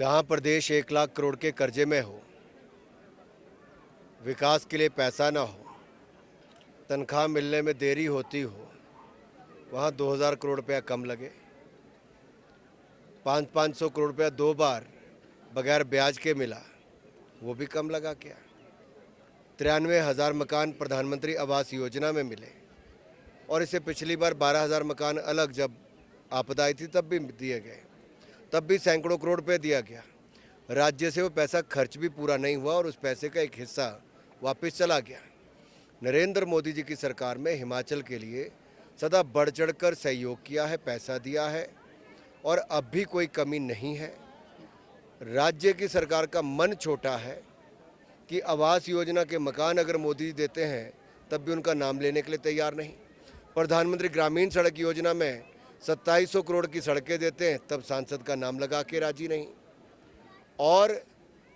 जहां प्रदेश 1 लाख करोड़ के कर्जे में हो, विकास के लिए पैसा ना हो, तनख्वाह मिलने में देरी होती हो, वहां 2000 करोड़ रुपया कम लगे। 500 करोड़ रुपया 2 बार बगैर ब्याज के मिला, वो भी कम लगा क्या। 93,000 मकान प्रधानमंत्री आवास योजना में मिले और इससे पिछली बार 12,000 मकान अलग जब आपदा आई थी तब भी दिए गए, तब भी सैकड़ों करोड़ रुपये दिया गया। राज्य से वो पैसा खर्च भी पूरा नहीं हुआ और उस पैसे का एक हिस्सा वापस चला गया। नरेंद्र मोदी जी की सरकार में हिमाचल के लिए सदा बढ़ चढ़कर सहयोग किया है, पैसा दिया है और अब भी कोई कमी नहीं है। राज्य की सरकार का मन छोटा है कि आवास योजना के मकान अगर मोदी जी देते हैं तब भी उनका नाम लेने के लिए तैयार नहीं। प्रधानमंत्री ग्रामीण सड़क योजना में 2700 करोड़ की सड़कें देते हैं तब सांसद का नाम लगा के राजी नहीं। और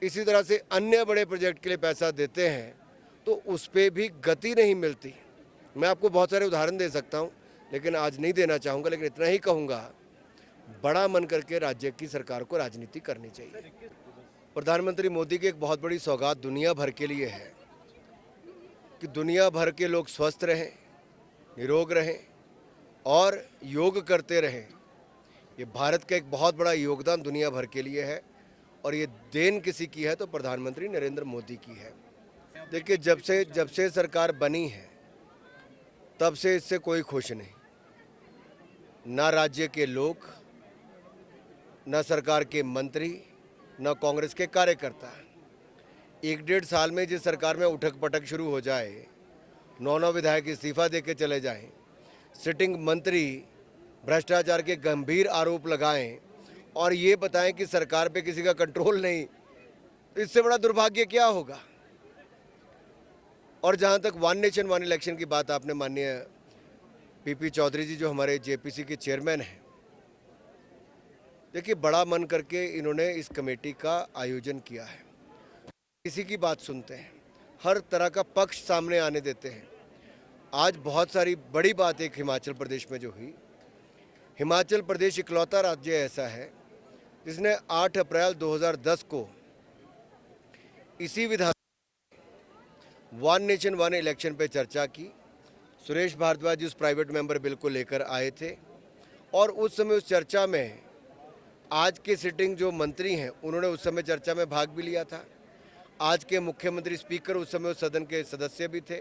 इसी तरह से अन्य बड़े प्रोजेक्ट के लिए पैसा देते हैं तो उस पर भी गति नहीं मिलती। मैं आपको बहुत सारे उदाहरण दे सकता हूं, लेकिन आज नहीं देना चाहूँगा, लेकिन इतना ही कहूँगा, बड़ा मन करके राज्य की सरकार को राजनीति करनी चाहिए। प्रधानमंत्री मोदी की एक बहुत बड़ी सौगात दुनिया भर के लिए है कि दुनिया भर के लोग स्वस्थ रहें, निरोग रहें और योग करते रहें। ये भारत का एक बहुत बड़ा योगदान दुनिया भर के लिए है और ये देन किसी की है तो प्रधानमंत्री नरेंद्र मोदी की है। देखिए, जब से सरकार बनी है तब से इससे कोई खुश नहीं, ना राज्य के लोग, ना सरकार के मंत्री, ना कांग्रेस के कार्यकर्ता। 1-1.5 साल में जिस सरकार में उठक पटक शुरू हो जाए, 9 विधायक इस्तीफा दे के चले जाएं, सिटिंग मंत्री भ्रष्टाचार के गंभीर आरोप लगाएं और ये बताएं कि सरकार पे किसी का कंट्रोल नहीं, इससे बड़ा दुर्भाग्य क्या होगा। और जहां तक वन नेशन वन इलेक्शन की बात आपने माननीय पीपी चौधरी जी जो हमारे जेपीसी के चेयरमैन हैं, देखिए बड़ा मन करके इन्होंने इस कमेटी का आयोजन किया है। किसी की बात सुनते हैं, हर तरह का पक्ष सामने आने देते हैं। आज बहुत सारी बड़ी बात एक हिमाचल प्रदेश में जो हुई, हिमाचल प्रदेश इकलौता राज्य ऐसा है जिसने 8 अप्रैल 2010 को इसी विधान वन नेशन वन इलेक्शन पे चर्चा की। सुरेश भारद्वाज उस प्राइवेट मेंबर बिल को लेकर आए थे और उस समय उस चर्चा में आज के सिटिंग जो मंत्री हैं उन्होंने उस समय चर्चा में भाग भी लिया था। आज के मुख्यमंत्री स्पीकर उस समय उस सदन के सदस्य भी थे।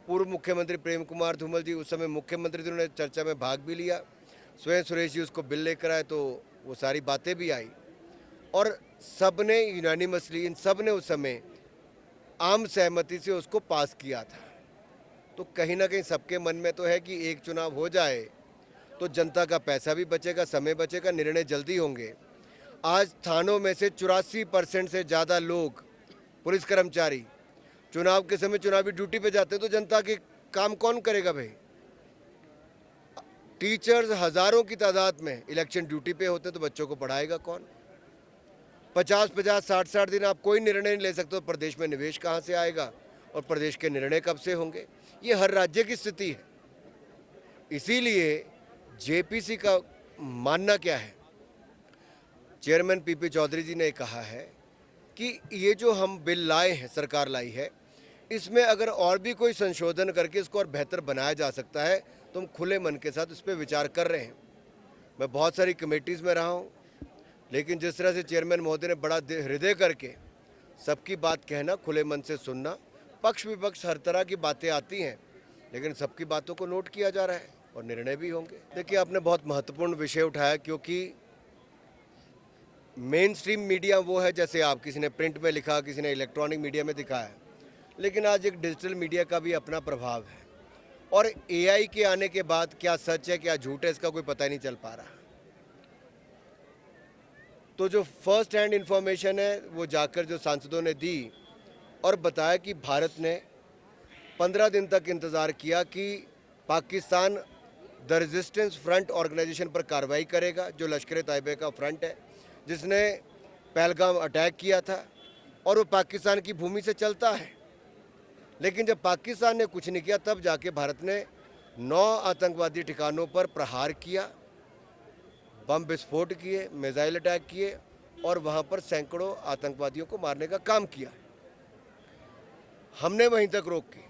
पूर्व मुख्यमंत्री प्रेम कुमार धूमल जी उस समय मुख्यमंत्री थे, उन्होंने चर्चा में भाग भी लिया। स्वयं सुरेश जी उसको बिल लेकर आए तो वो सारी बातें भी आई और सब ने यूनानिमसली, इन सब ने उस समय आम सहमति से उसको पास किया था। तो कहीं ना कहीं सबके मन में तो है कि एक चुनाव हो जाए तो जनता का पैसा भी बचेगा, समय बचेगा, निर्णय जल्दी होंगे। आज थानों में से 84% से ज़्यादा लोग, पुलिस कर्मचारी, चुनाव के समय चुनावी ड्यूटी पे जाते हैं तो जनता के काम कौन करेगा भाई। टीचर्स हज़ारों की तादाद में इलेक्शन ड्यूटी पे होते तो बच्चों को पढ़ाएगा कौन। 50-50, 60-60 दिन आप कोई निर्णय नहीं ले सकते तो प्रदेश में निवेश कहाँ से आएगा और प्रदेश के निर्णय कब से होंगे। ये हर राज्य की स्थिति है। इसीलिए जेपीसी का मानना क्या है, चेयरमैन पीपी चौधरी जी ने कहा है कि ये जो हम बिल लाए हैं, सरकार लाई है, इसमें अगर और भी कोई संशोधन करके इसको और बेहतर बनाया जा सकता है तो हम खुले मन के साथ इस पर विचार कर रहे हैं। मैं बहुत सारी कमेटीज़ में रहा हूँ, लेकिन जिस तरह से चेयरमैन महोदय ने बड़ा हृदय करके सबकी बात कहना, खुले मन से सुनना, पक्ष विपक्ष हर तरह की बातें आती हैं, लेकिन सबकी बातों को नोट किया जा रहा है और निर्णय भी होंगे। देखिए, आपने बहुत महत्वपूर्ण विषय उठाया क्योंकि मेन स्ट्रीम मीडिया वो है, जैसे आप, किसी ने प्रिंट में लिखा, किसी ने इलेक्ट्रॉनिक मीडिया में दिखाया, लेकिन आज एक डिजिटल मीडिया का भी अपना प्रभाव है और एआई के आने के बाद क्या सच है क्या झूठ है इसका कोई पता ही नहीं चल पा रहा। तो जो फर्स्ट हैंड इन्फॉर्मेशन है वो जाकर जो सांसदों ने दी और बताया कि भारत ने 15 दिन तक इंतज़ार किया कि Pakistan the resistance front organisation पर कार्रवाई करेगा, जो लश्कर तैयबा का फ्रंट है जिसने पहलगाम अटैक किया था और वो पाकिस्तान की भूमि से चलता है। लेकिन जब पाकिस्तान ने कुछ नहीं किया तब जाके भारत ने 9 आतंकवादी ठिकानों पर प्रहार किया, बम विस्फोट किए, मिसाइल अटैक किए और वहाँ पर सैकड़ों आतंकवादियों को मारने का काम किया। हमने वहीं तक रोक की।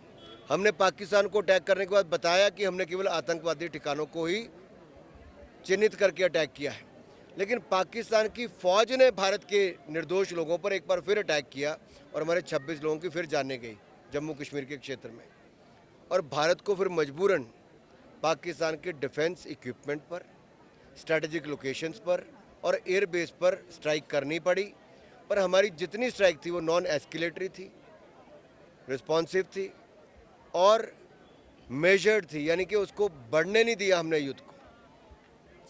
हमने पाकिस्तान को अटैक करने के बाद बताया कि हमने केवल आतंकवादी ठिकानों को ही चिन्हित करके अटैक किया है, लेकिन पाकिस्तान की फ़ौज ने भारत के निर्दोष लोगों पर एक बार फिर अटैक किया और हमारे 26 लोगों की फिर जानें गई जम्मू कश्मीर के क्षेत्र में। और भारत को फिर मजबूरन पाकिस्तान के डिफेंस इक्विपमेंट पर, स्ट्रैटेजिक लोकेशंस पर और एयरबेस पर स्ट्राइक करनी पड़ी। पर हमारी जितनी स्ट्राइक थी वो नॉन एस्केलेटरी थी, रिस्पॉन्सिव थी और मेजर्ड थी, यानी कि उसको बढ़ने नहीं दिया हमने युद्ध को।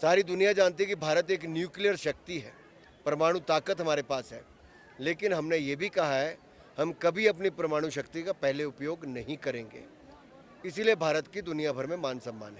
सारी दुनिया जानती है कि भारत एक न्यूक्लियर शक्ति है, परमाणु ताकत हमारे पास है, लेकिन हमने ये भी कहा है हम कभी अपनी परमाणु शक्ति का पहले उपयोग नहीं करेंगे। इसीलिए भारत की दुनिया भर में मान सम्मान है।